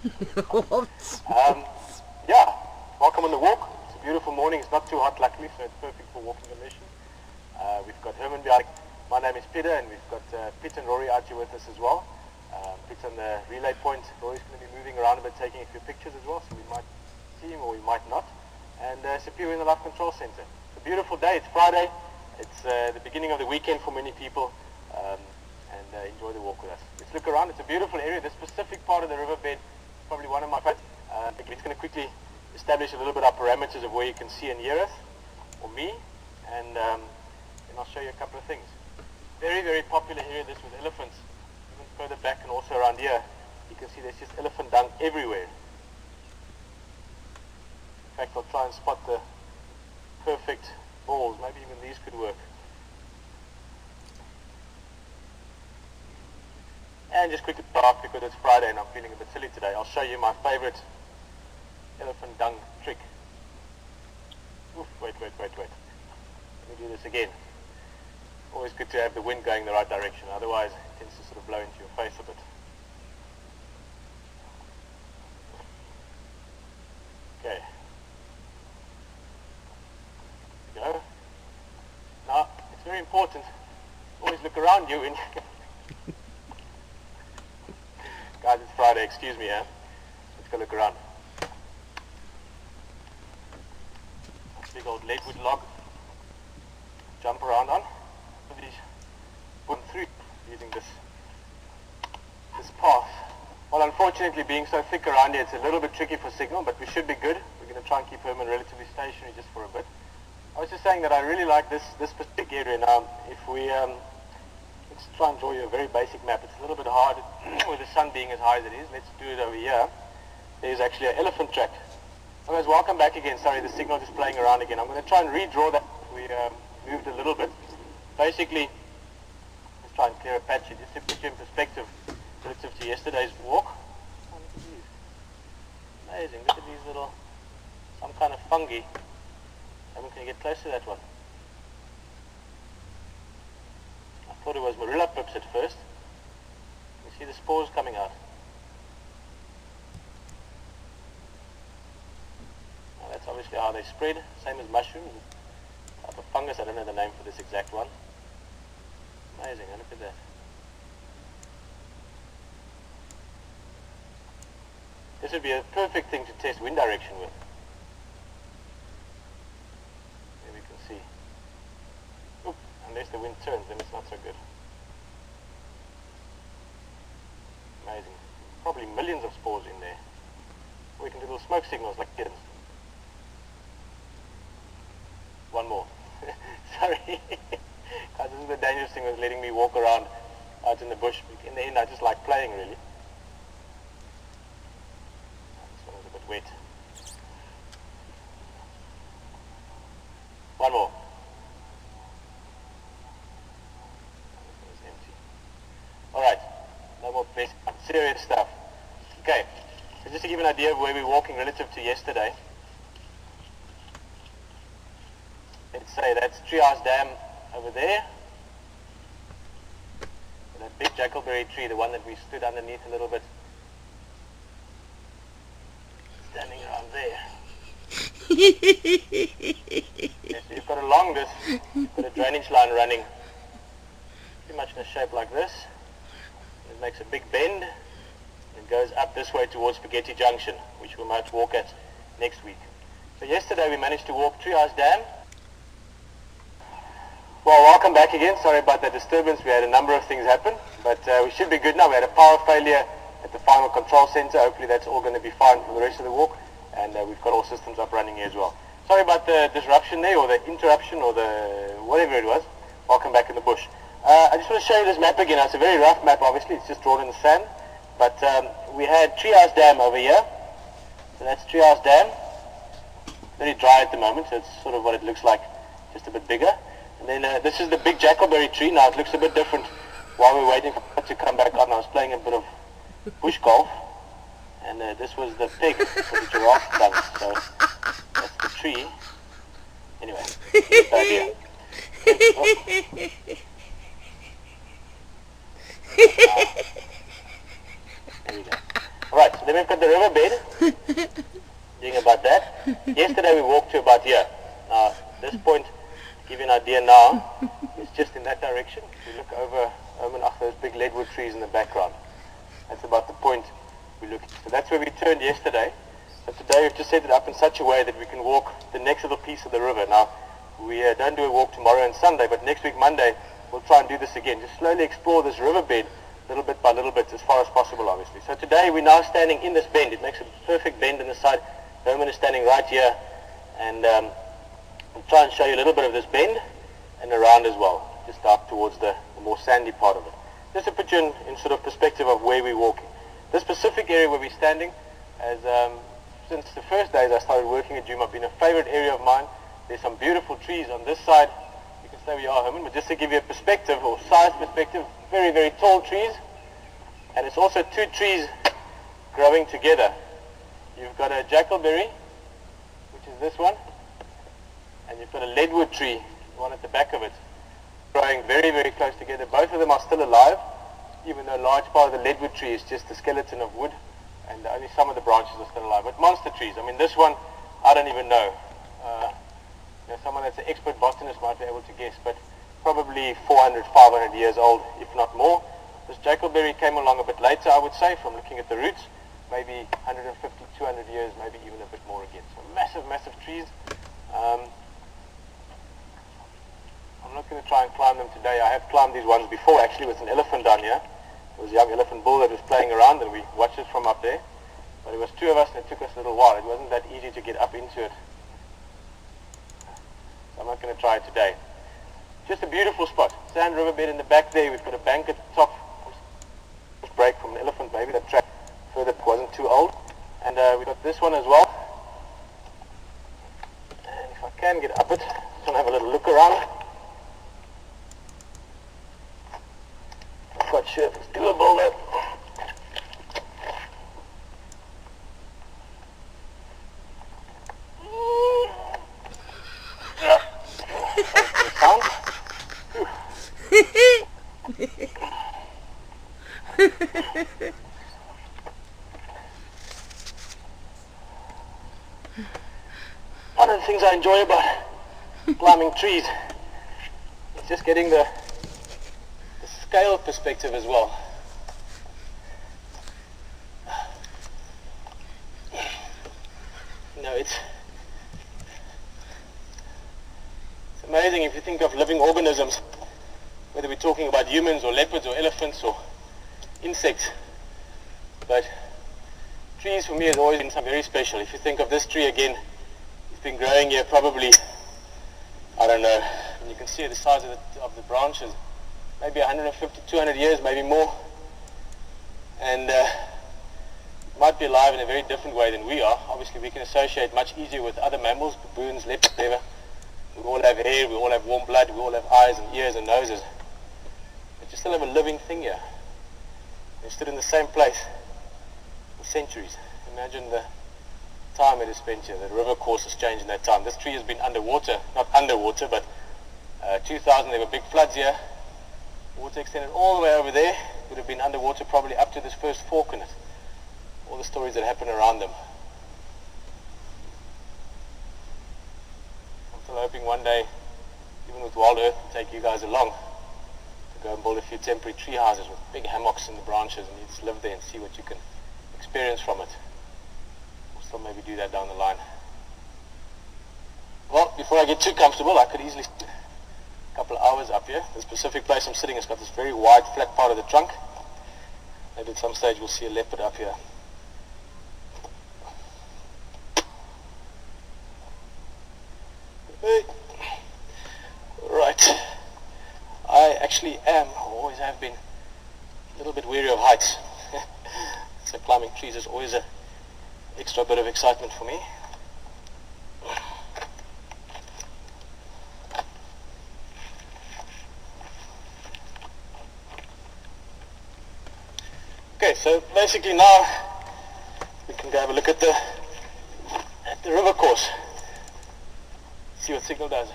What? Yeah, welcome on the walk. It's a beautiful morning. It's not too hot, luckily, so it's perfect for walking conditions. We've got Herman behind. My name is Pieter, and we've got Pieter and Rory out here with us as well. Pieter on the relay point. Rory's going to be moving around a bit, taking a few pictures as well, so we might see him or we might not. And Pieter in the Life Control Center. It's a beautiful day. It's Friday. It's the beginning of the weekend for many people. Enjoy the walk with us. Let's look around. It's a beautiful area. The specific part of the riverbed is probably one of my favorites. It's going to quickly establish a little bit of parameters of where you can see and hear us, or me, and then I'll show you a couple of things. Very, very popular area, this with elephants. Even further back and also around here, you can see there's just elephant dung everywhere. In fact, I'll try and spot the perfect balls. Maybe even these could work. And just quickly park because it's Friday and I'm feeling a bit silly today. I'll show you my favorite elephant dung trick. Oof, wait. Let me do this again. Always good to have the wind going the right direction, otherwise it tends to sort of blow into your face a bit. Okay. There we go. Now, it's very important. Always look around you when you Guys, it's Friday, excuse me, let's go look around. Big old leadwood log. Jump around on. Put through using this path. Well, unfortunately, being so thick around here, it's a little bit tricky for signal, but we should be good. We're going to try and keep Herman relatively stationary just for a bit. I was just saying that I really like this specific area. Now, if we let's try and draw you a very basic map. It's a little bit hard with the sun being as high as it is. Let's do it over here. There's actually an elephant track. Well, guys, welcome back again. Sorry, the signal just playing around again. I'm going to try and redraw that. We moved a little bit. Basically, let's try and clear a patch here, just to put you in perspective relative to yesterday's walk. Oh, look at these. Amazing. Look at these little, some kind of fungi. Can you get close to that one? I thought it was marilla pips at first. You see the spores coming out. Now that's obviously how they spread, same as mushrooms. Type of fungus, I don't know the name for this exact one. Amazing, look at that. This would be a perfect thing to test wind direction with. There we can see. Oop, unless the wind turns, then it's not so good. Amazing. Probably millions of spores in there. We can do little smoke signals like kittens. One more. Sorry. Guys, this is the dangerous thing with letting me walk around out in the bush. In the end, I just like playing, really. This one is a bit wet. One more. This one is empty. Alright, no more serious stuff. Okay, so just to give you an idea of where we're walking relative to yesterday. Let's say that's Treehouse Dam over there. And that big jackalberry tree, the one that we stood underneath a little bit. Standing around there. Yes, so you've got along this, you've got a drainage line running pretty much in a shape like this. It makes a big bend and goes up this way towards Spaghetti Junction, which we might walk at next week. So yesterday we managed to walk Treehouse Dam. Well, welcome back again. Sorry about the disturbance. We had a number of things happen, but we should be good now. We had a power failure at the final control center. Hopefully that's all going to be fine for the rest of the walk, and we've got all systems up running here as well. Sorry about the disruption there, or the interruption, or the whatever it was. Welcome back in the bush. I just want to show you this map again. It's a very rough map, obviously. It's just drawn in the sand, but we had Treehouse Dam over here. So that's Treehouse Dam. Very dry at the moment, so it's sort of what it looks like, just a bit bigger. And then this is the big jackalberry tree. Now it looks a bit different while we're waiting for it to come back on. I was playing a bit of bush golf, and this was the pig for the giraffe dung. So that's the tree. Anyway, good idea. There we go. Right, so then we've got the riverbed, doing about that. Yesterday we walked to about here. Now, this point, to give you an idea now, is just in that direction. If you look over those big leadwood trees in the background. That's about the point we're looking. So that's where we turned yesterday. So today we've just set it up in such a way that we can walk the next little piece of the river. Now, we don't do a walk tomorrow and Sunday, but next week, Monday, we'll try and do this again. Just slowly explore this riverbed, little bit by little bit, as far as possible, obviously. So today we're now standing in this bend. It makes a perfect bend in the side. Herman is standing right here, and I'll try and show you a little bit of this bend and around as well, just up towards the more sandy part of it. Just to put you in sort of perspective of where we're walking. This specific area where we're standing has, since the first days I started working at Juma, been a favorite area of mine. There's some beautiful trees on this side. You can say we are, Herman, but just to give you a perspective, or size perspective, very, very tall trees. And it's also two trees growing together. You've got a jackalberry, which is this one, and you've got a leadwood tree, the one at the back of it, growing very, very close together. Both of them are still alive, even though a large part of the leadwood tree is just a skeleton of wood, and only some of the branches are still alive. But monster trees, I mean, this one, I don't even know. Someone that's an expert botanist might be able to guess, but probably 400, 500 years old, if not more. This jackalberry came along a bit later, I would say, from looking at the roots, maybe 150, 200 years, maybe even a bit more again. So massive, massive trees. I'm not going to try and climb them today. I have climbed these ones before, actually, with an elephant down here. There was a young elephant bull that was playing around, and we watched it from up there. But it was two of us, and it took us a little while. It wasn't that easy to get up into it. So I'm not going to try it today. Just a beautiful spot. Sand riverbed in the back there. We've got a bank at the top. Break from an elephant, maybe. That track further wasn't too old. And we've got this one as well. And if I can get up it, just want to have a little look around. I'm quite sure if it's doable though. One of the things I enjoy about climbing trees is just getting the scale perspective as well. You know, it's amazing if you think of living organisms, whether we're talking about humans or leopards or elephants or insects. But trees for me has always been something very special. If you think of this tree again, it's been growing here probably, I don't know, and you can see the size of the branches, maybe 150, 200 years, maybe more. And might be alive in a very different way than we are. Obviously we can associate much easier with other mammals, baboons, leopards, whatever. We all have hair, we all have warm blood, we all have eyes and ears and noses. But you still have a living thing here. They stood in the same place for centuries. Imagine the time it has spent here. The river course has changed in that time. This tree has been underwater, not underwater, but 2000 there were big floods here. Water extended all the way over there. Would have been underwater probably up to this first fork in it. All the stories that happen around them. I'm still hoping one day, even with Wild Earth, to take you guys along to go and build a few temporary tree houses with big hammocks in the branches, and you just live there and see what you can experience from it. We'll still maybe do that down the line. Well, before I get too comfortable, I could easily sit a couple of hours up here. The specific place I'm sitting has got this very wide, flat part of the trunk. Maybe at some stage we'll see a leopard up here. Right. I actually am, or always have been, a little bit weary of heights. So climbing trees is always an extra bit of excitement for me. Okay, so basically now we can go have a look at the river course. See what signal does.